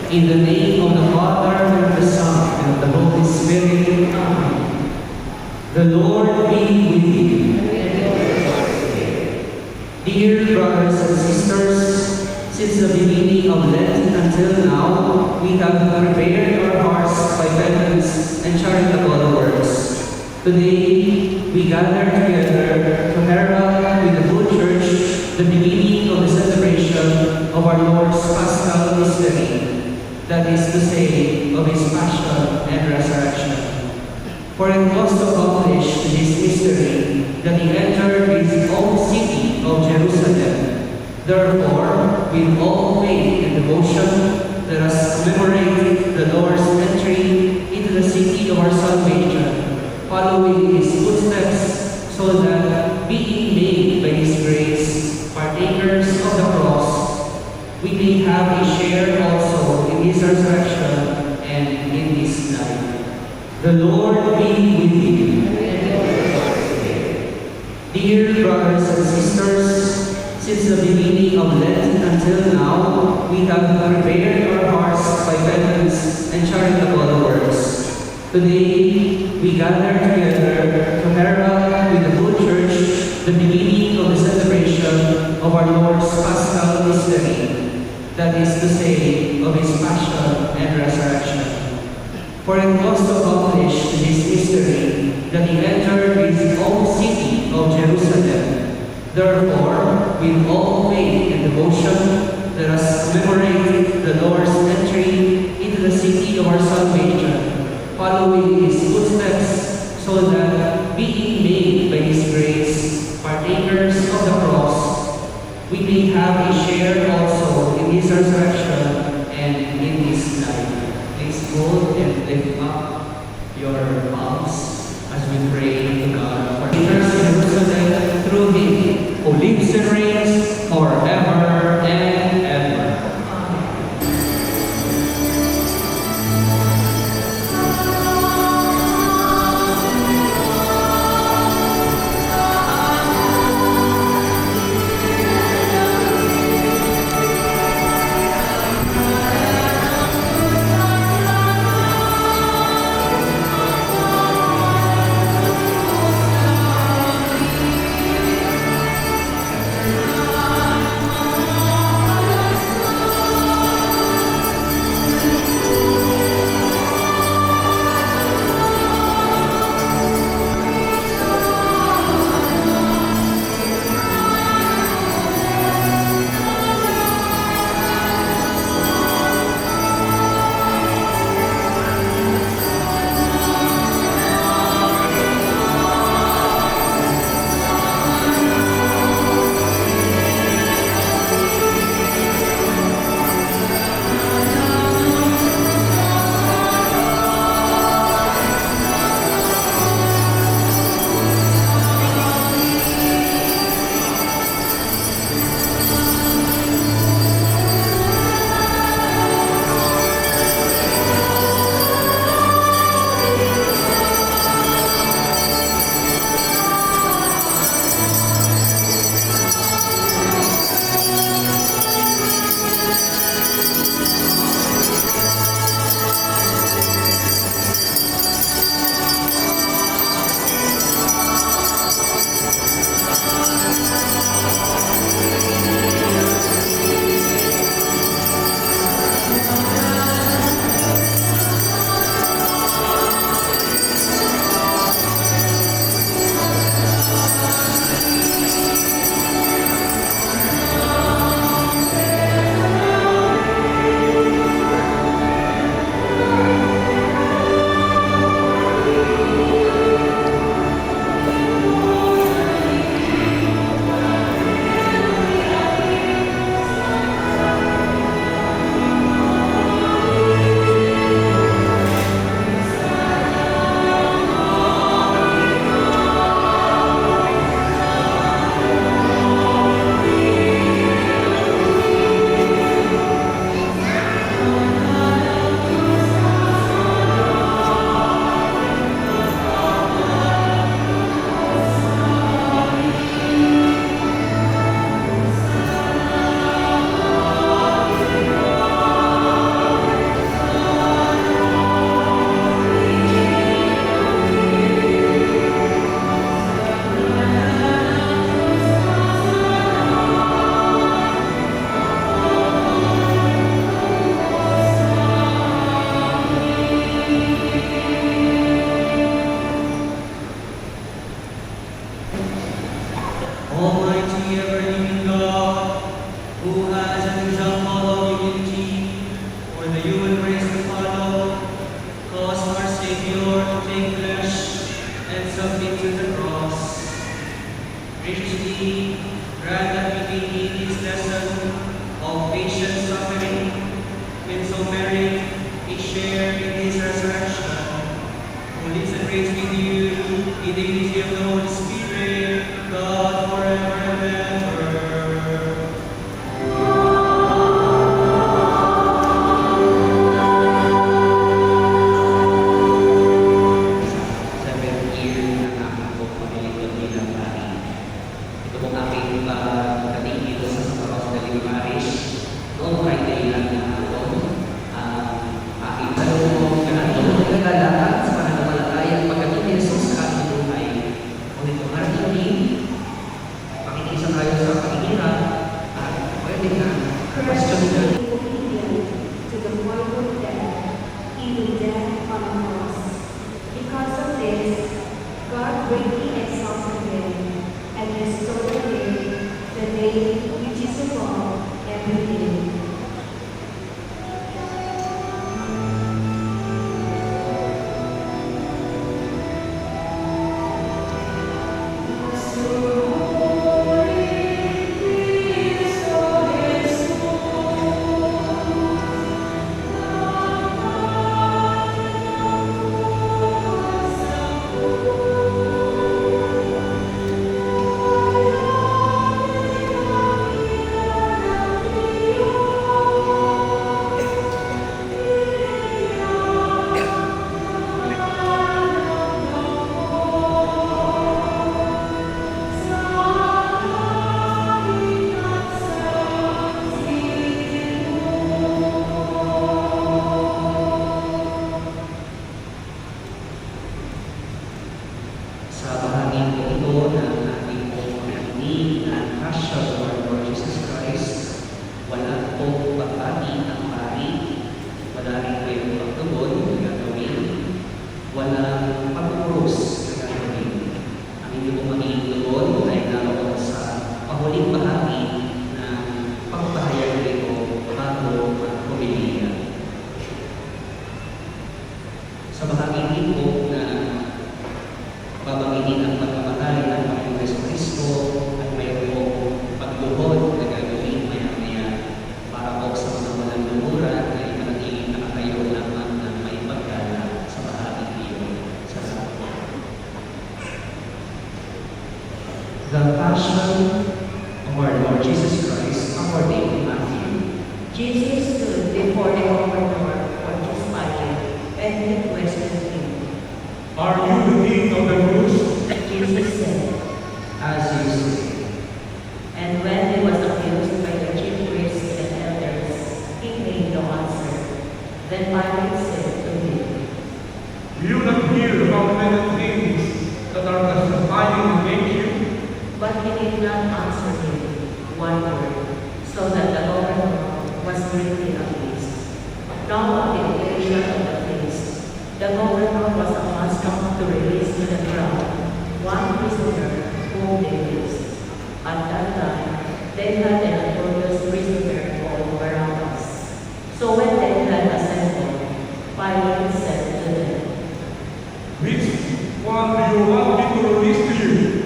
In the name of the Father, and of the Son, and of the Holy Spirit. Amen. The Lord be with you. Dear brothers and sisters, since the beginning of Lent until now, we have prepared our hearts by penance and charitable works. Today, we gather together to herald with the whole Church the beginning of the celebration of our Lord's Paschal Mystery, that is to say, of His Passion and Resurrection. For it was to accomplish this mystery that He entered His own city of Jerusalem. Therefore, with all faith and devotion, let us commemorate the Lord's entry into the city of our salvation, following His footsteps, so that, being made by His grace partakers of the cross, we may have a share also in His resurrection and in His life. The Lord be with you. Dear brothers and sisters, since the beginning of Lent until now, we have prepared our hearts by penance and charitable works. Today, we gather together to herald with the whole Church the beginning of the celebration of our Lord's Paschal Mystery, that is to say, of His Passion and Resurrection. For it was to accomplish this mystery that He entered His own city of Jerusalem. Therefore, with all faith and devotion, let us commemorate the Lord's entry into the city of our salvation, following His footsteps, so that, being made by His grace partakers of the cross, we may have a share also in His resurrection and in His life. Please hold and lift up your palms as we pray to God for Jerusalem through Him who lives and reigns forever and ever. to the cross. Graciously grant that we may heed his lesson of patient suffering, and so merit a share in his resurrection. Who lives and reigns with you in the unity of the Holy Spirit, God forever and ever. The Passion of our Lord Jesus Christ, according to Matthew. Jesus stood before the governor Pontius Pilate, and he questioned him. Are you the king of the Jews? Jesus said, As you say. and when he was accused by the chief priests and elders, he made no answer. Then Pilate said to him, Do you not hear about many things that are testifying against you? but he did not answer him one word, so that the governor was greatly amazed. Now on the occasion of the feast, the governor was accustomed to release to the crowd one prisoner whom they released. At that time, they had a notorious prisoner called Barabbas. So when they had assembled, Pilate said to them, Which one do you want me to release to you?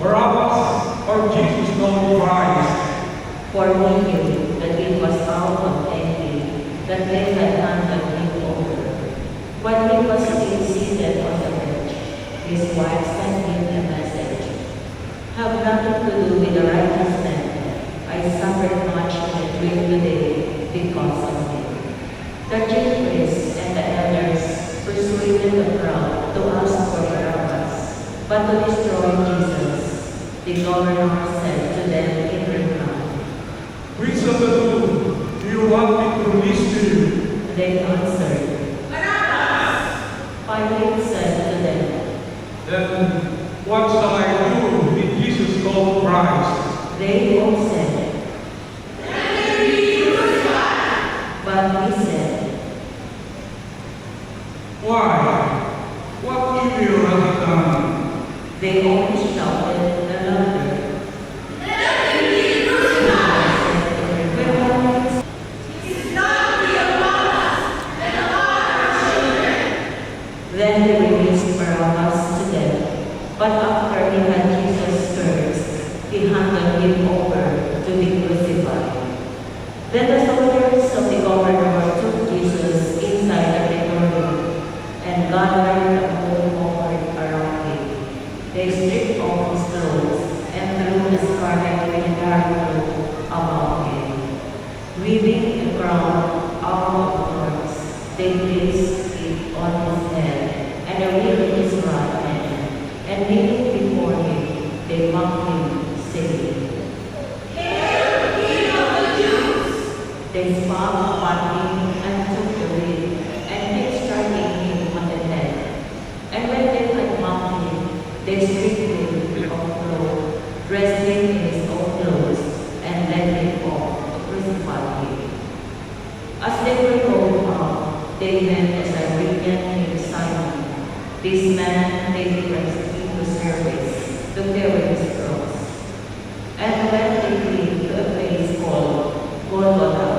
Barabbas or Jesus called Christ? for he knew that it was out of envy that they had handed him over. When he was still seated on the bench, his wife sent him a message. Have nothing to do with the righteous man. I suffered much in the dream today because of him. The chief priests and the elders persuaded the crowd to ask for Barabbas, but to destroy Jesus. The governor said to them in reply, Which of the two do you want me to release to you? they answered, Barabbas! Pilate said to them, Then what shall I do with Jesus called Christ? they all said, Let him be crucified! but he said, Why? What evil has he done? they all shouted the louder. Let him be crucified! When He is not be among us, and among our children! Then they released Barabbas to them, but After he had Jesus scourged, he handed him over to be crucified. Then the soldiers of the governor took Jesus inside the praetorium and gathered the whole cohort around him. They stripped off his clothes and threw a scarlet linen robe about him. Weaving a crown out of thorns, they placed it on his head and a whip in his right hand, and kneeling before him, they mocked him, saying, Hail, King of the Jews! they spat upon him and took the whip and kept striking him on the head. And when they had mocked him, they stripped him of clothes, dressed him in his own clothes, and led him off to crucify him. As they were going out, they met a Cyrenian named Simon. This man made Christ into service to carry his cross. And when they came to a place called Golgotha,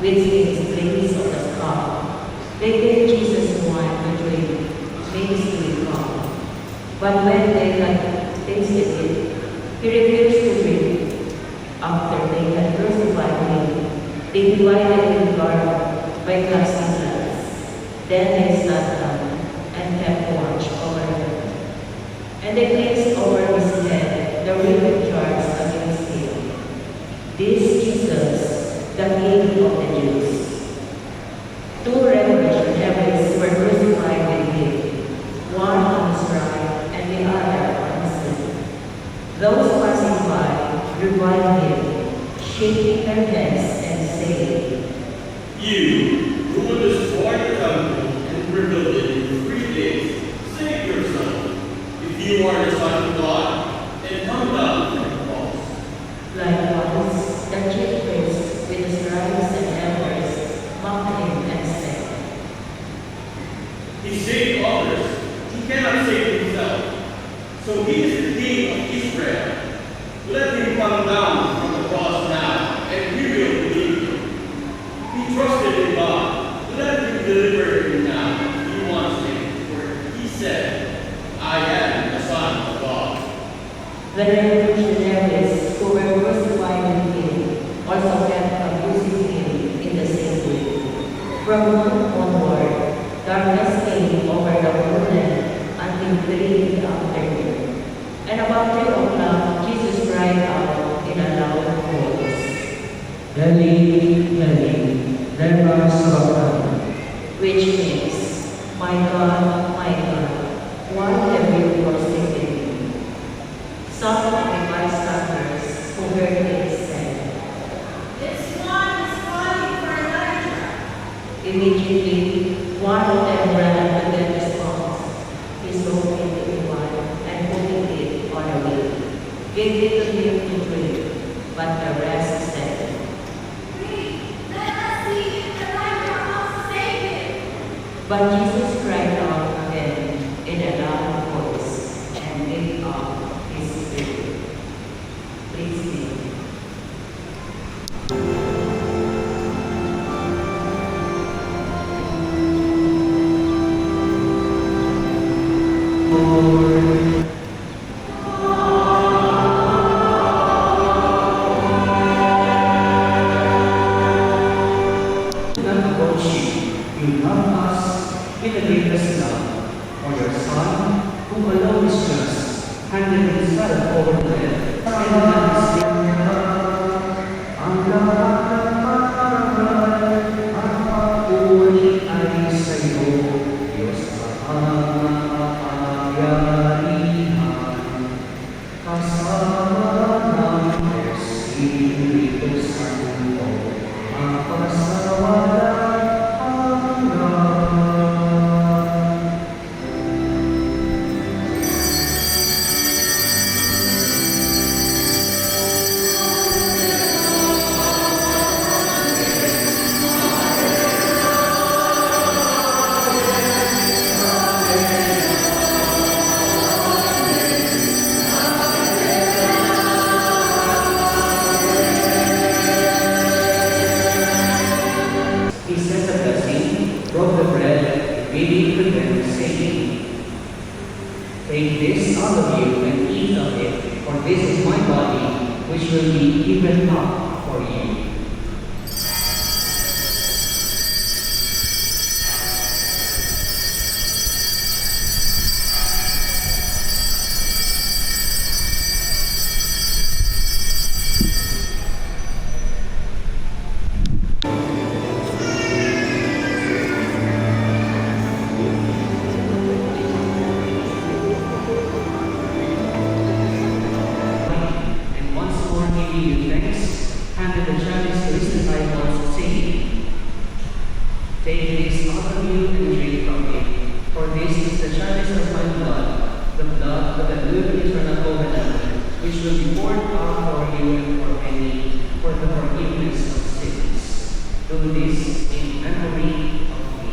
which means place of the skull, they gave Jesus wine to drink, mixed with gall. But when they had tasted it, he refused to drink. After they had crucified him, they divided him garment by casting lots. Then they sat down and kept watch over him. And they placed over his head the written charge against him. This Jesus, the King of the Jews. Two revolutionaries were crucified with him, one on his right and the other on his left. Those passing by reviled him, shaking their heads and saying, You, who will destroy the temple and rebuild it in 3 days, save yourself. If you are the Son of God, then come down from the cross. likewise, the chief priests with the scribes and elders mocked him and said, He saved others, he cannot save himself. So he is the King of Israel. Let him come down from the cross now, and we will believe him. He trusted in God. Let him deliver him now if he wants him. For he said, I am the Son of God. the revolutionaries who were crucified with him also kept abusing him in the same way. From noon onward, darkness came over the whole land until 3 in the afternoon. And about 3 o'clock, Jesus cried out in a loud voice, Eli, Eli, lema sabachthani. which means, my God, why have you forsaken me? Some of the bystanders who heard it said, This one is calling for Elijah. immediately one of them ran to get his cross. He soaked it in wine and putting it on a wheel, gave it to him to drink, but the rest said, Let us see if Elijah comes to save him. but Jesus cried out again in a loud voice and gave up his spirit. Please sing. Not about you, you love us with the greatest love, for your Son, who alone is just, handed himself over to death, and ang lahat ng marangal at papuri ay sa iyo, Diyos makapangyarihan, kasama ng Espiritu Santo, mapasawalang hanggan. for this is my body, which will be given up for you. And once more giving you thanks, handed the chalice to his disciples, saying, "Take this, all of you, and drink from it. For this is the chalice of my blood, the blood of the new and eternal covenant, which will be poured out for you and for many, for the forgiveness of sins. Do this in memory of me."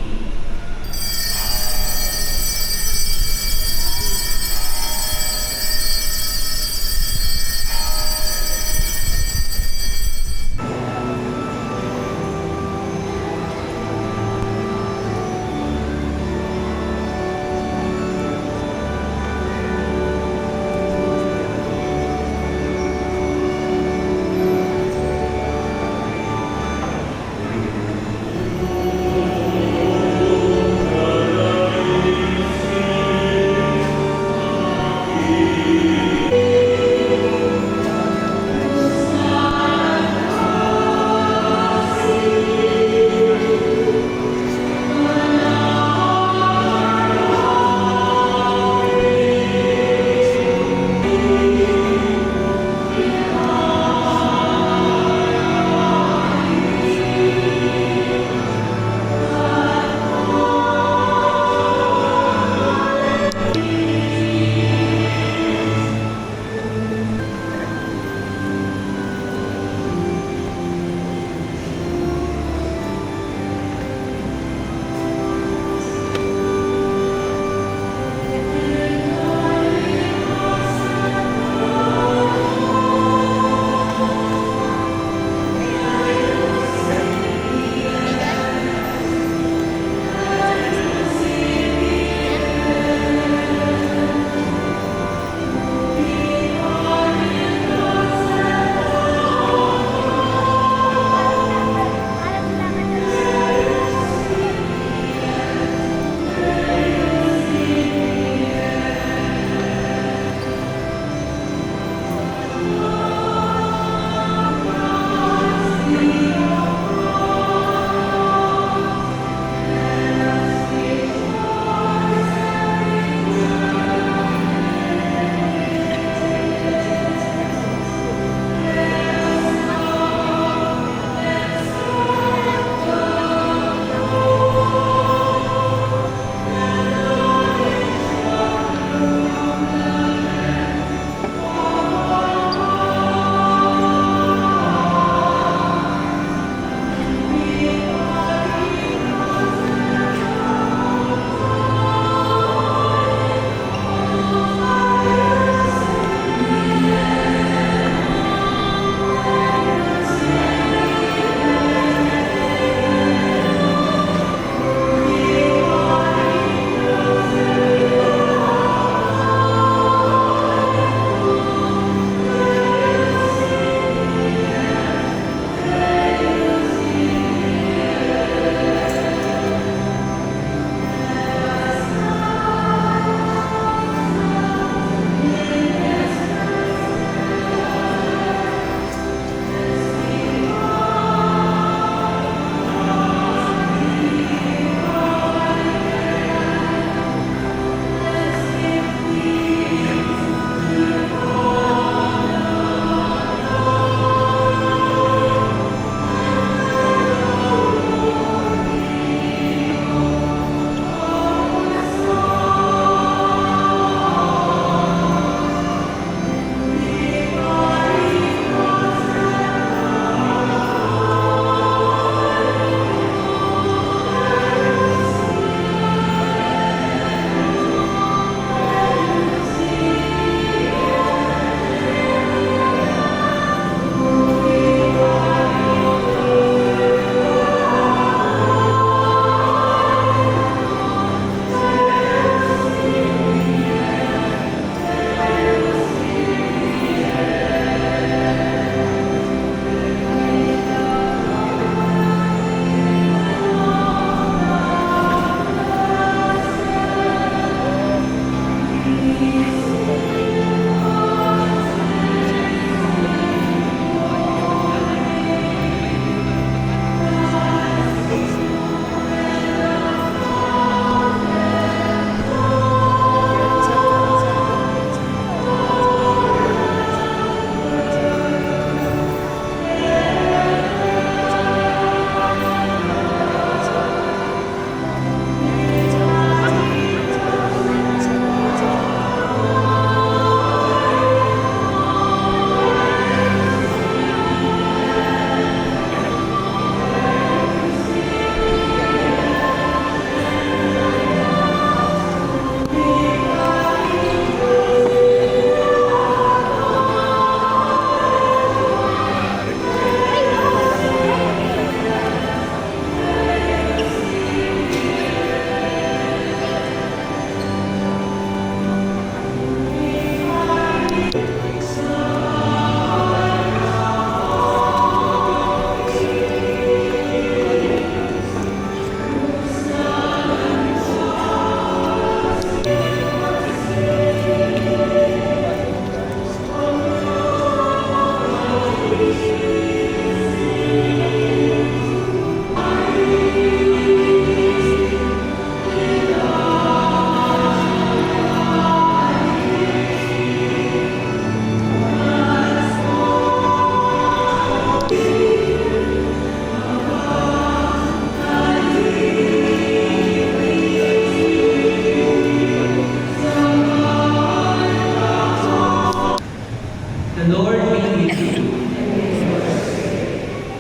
The Lord be with you.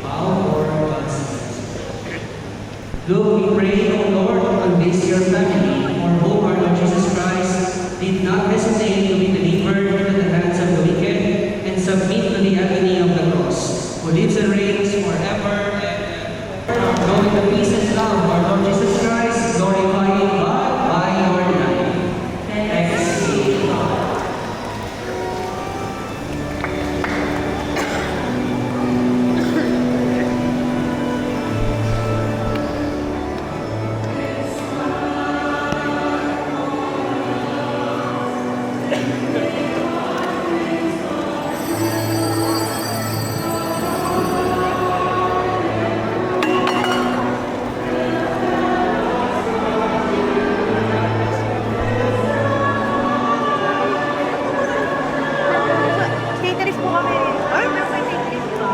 Bow for God's Look, we pray, O Lord, on this your family, for whom our Lord Jesus Christ did not hesitate to be delivered into the hands of the wicked and submit to the agony of the cross, who lives and reigns forever and ever. Go in the peace and love of our Lord Jesus Christ, glorifying God by your life. Thanks be to God. Caterers po kami. Ay, may caterers ba?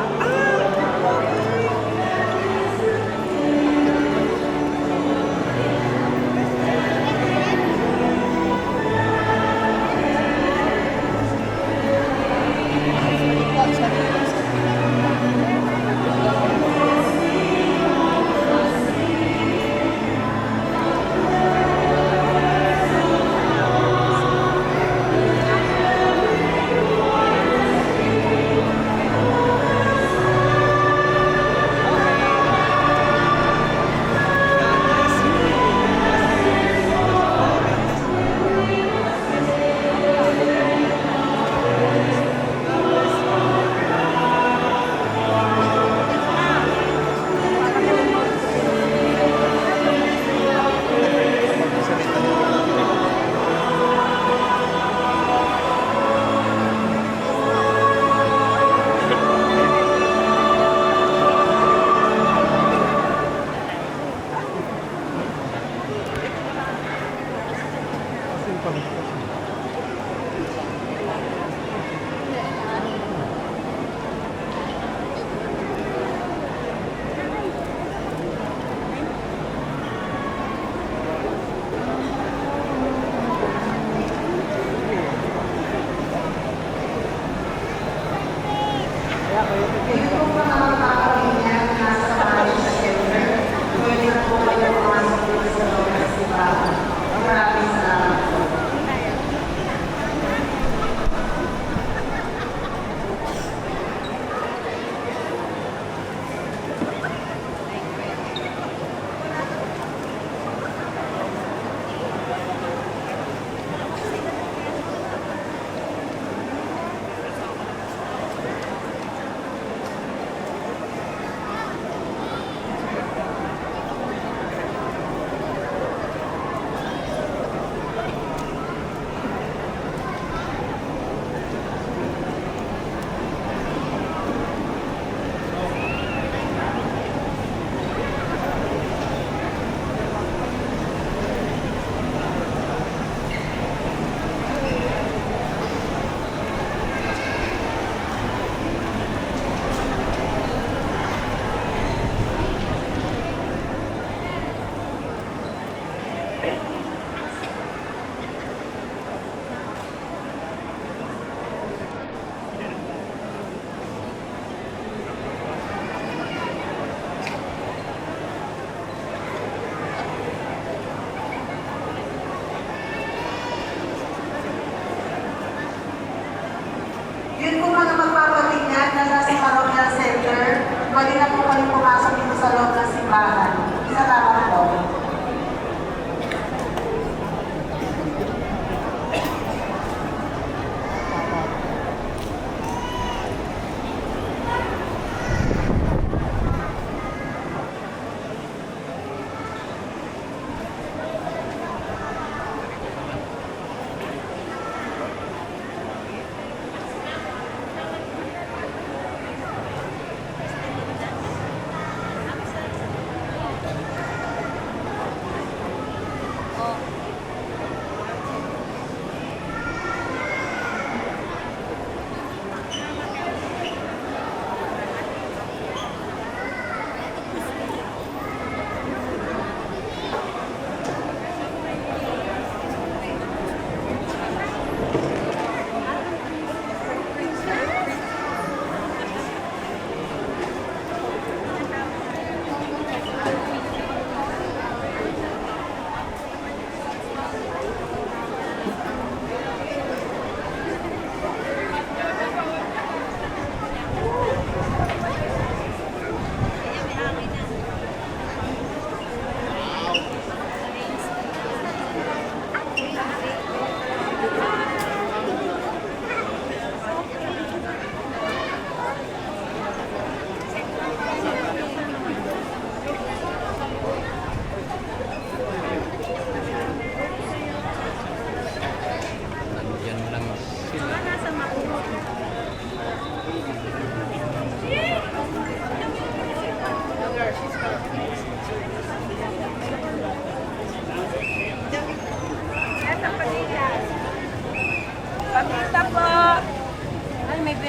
Yun po mga magpapatingnan na nasa Parroquial Center, pwede na po kami pumasok dito sa loob ng simbahan. Salamat po.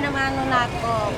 naman nako.